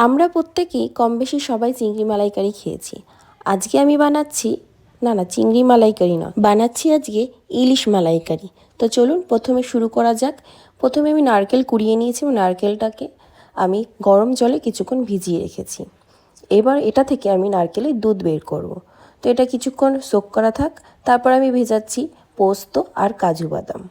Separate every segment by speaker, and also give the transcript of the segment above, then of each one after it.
Speaker 1: আমরা প্রত্যেকেই কম বেশি সবাই চিংড়ি মালাইকারি খেয়েছি। আজকে আমি বানাচ্ছি চিংড়ি মালাইকারি না, বানাচ্ছি আজকে ইলিশ মালাইকারি। তো চলুন প্রথমে শুরু করা যাক। প্রথমে আমি নারকেল কুড়িয়ে নিয়েছি এবং নারকেলটাকে আমি গরম জলে কিছুক্ষণ ভিজিয়ে রেখেছি। এবার এটা থেকে আমি নারকেলের দুধ বের করব। তো এটা কিছুক্ষণ সোক করা থাক। তারপর আমি ভেজাচ্ছি পোস্ত আর কাজু বাদাম।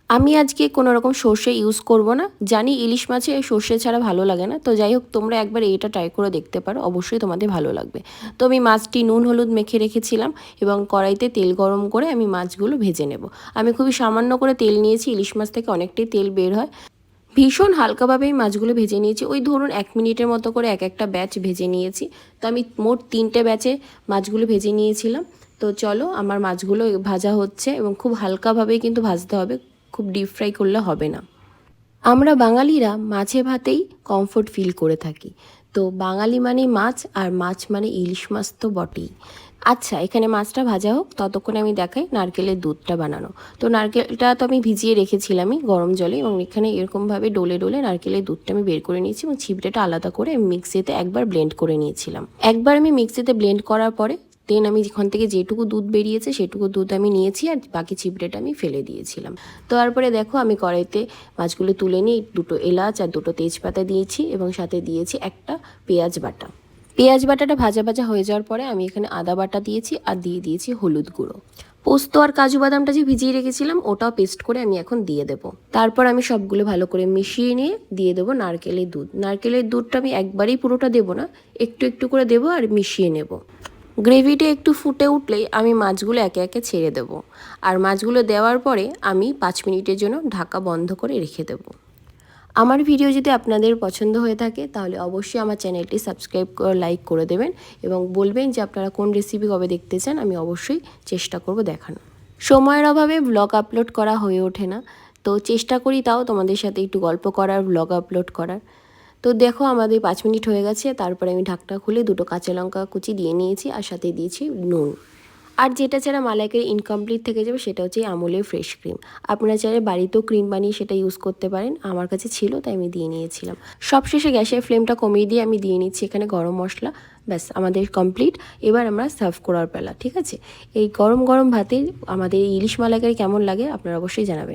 Speaker 1: আমি আজকে কোনো রকম সর্ষে ইউজ করব না, জানি ইলিশ মাছে সর্ষে ছাড়া ভালো লাগে না। তো যাই হোক, তোমরা একবার এটা ট্রাই করে দেখতে পারো, অবশ্যই তোমাদের ভালো লাগবে। তো আমি মাছটি নুন হলুদ মেখে রেখেছিলাম এবং কড়াইতে তেল গরম করে আমি মাছগুলো ভেজে নেব। আমি খুবই সামান্য করে তেল নিয়েছি, ইলিশ মাছ থেকে অনেকটাই তেল বের হয়। ভীষণ হালকাভাবে এই মাছগুলো ভেজে নিয়েছি, ওই ধরুন 1 মিনিটের মতো করে এক একটা ব্যাচ ভেজে নিয়েছি। তো আমি মোট 3টে ব্যাচে মাছগুলো ভেজে নিয়েছিলাম। তো চলো, আমার মাছগুলো ভাজা হচ্ছে এবং খুব হালকাভাবেই কিন্তু ভাজতে হবে, খুব ডিপ ফ্রাই করলে হবে না। আমরা বাঙালিরা মাছে ভাতেই কমফোর্ট ফিল করে থাকি। তো বাঙালি মানে মাছ, আর মাছ মানে ইলিশ মাছ তো বটেই। আচ্ছা, এখানে মাছটা ভাজা হোক, ততক্ষণে আমি দেখাই নারকেলের দুধটা বানানো। তো নারকেলটা তো আমি ভিজিয়ে রেখেছিলামই গরম জলে, এবং এখানে এরকমভাবে ডলে ডলে নারকেলের দুধটা আমি বের করে নিয়েছি এবং ছিপড়েটা আলাদা করে আমি মিক্সিতে একবার ব্লেন্ড করে নিয়েছিলাম। একবার আমি মিক্সিতে ব্লেন্ড করার পরে দেন আমি যেখান থেকে যেটুকু দুধ বেরিয়েছে সেটুকু দুধ আমি নিয়েছি, আর বাকি চিবড়েটা আমি ফেলে দিয়েছিলাম। তারপরে দেখো, আমি কড়াইতে মাছগুলো তুলে নিয়ে 2টো এলাচ আর 2টো তেজপাতা দিয়েছি এবং সাথে দিয়েছি একটা পেঁয়াজ বাটা। পেঁয়াজ বাটাটা ভাজা ভাজা হয়ে যাওয়ার পরে আমি এখানে আদা বাটা দিয়েছি আর দিয়ে দিয়েছি হলুদ গুঁড়ো। পোস্ত আর কাজু বাদামটা যে ভিজিয়ে রেখেছিলাম ওটাও পেস্ট করে আমি এখন দিয়ে দেবো। তারপর আমি সবগুলো ভালো করে মিশিয়ে নিয়ে দিয়ে দেবো নারকেলের দুধ। নারকেলের দুধটা আমি একবারেই পুরোটা দেবো না, একটু একটু করে দেবো আর মিশিয়ে নেব। গ্রেভিটা একটু ফুটে উঠলেই আমি মাছগুলো একে একে ছেড়ে দেব, আর মাছগুলো দেওয়ার পরে আমি 5 মিনিটের জন্য ঢাকা বন্ধ করে রেখে দেব। আমার ভিডিও যদি আপনাদের পছন্দ হয়ে থাকে তাহলে অবশ্যই আমার চ্যানেলটি সাবস্ক্রাইব করে লাইক করে দেবেন এবং বলবেন যে আপনারা কোন রেসিপি কবে দেখতে চান, আমি অবশ্যই চেষ্টা করব দেখানো। সময়ের অভাবে ব্লগ আপলোড করা হয়ে ওঠে না, তো চেষ্টা করি তাও তোমাদের সাথে একটু গল্প করার, ব্লগ আপলোড করার। তো দেখো, আমাদের 5 মিনিট হয়ে গেছে। তারপরে আমি ঢাকটা খুলে 2টো কাঁচা লঙ্কা কুচি দিয়ে নিয়েছি আর সাথে দিয়েছি নুন। আর যেটা ছাড়া মালাইকারি ইনকমপ্লিট থেকে যাবে সেটা হচ্ছে আমুলের ফ্রেশ ক্রিম। আপনারা চাইলে বাড়িতেও ক্রিম বানিয়ে সেটা ইউজ করতে পারেন, আমার কাছে ছিল তাই আমি দিয়ে নিয়েছিলাম। সবশেষে গ্যাসের ফ্লেমটা কমিয়ে দিয়ে আমি দিয়ে নিচ্ছি এখানে গরম মশলা। ব্যাস, আমাদের কমপ্লিট। এবার আমরা সার্ভ করার পালা। ঠিক আছে, এই গরম গরম ভাতে আমাদের ইলিশ মালাইকারি কেমন লাগে আপনারা অবশ্যই জানাবেন।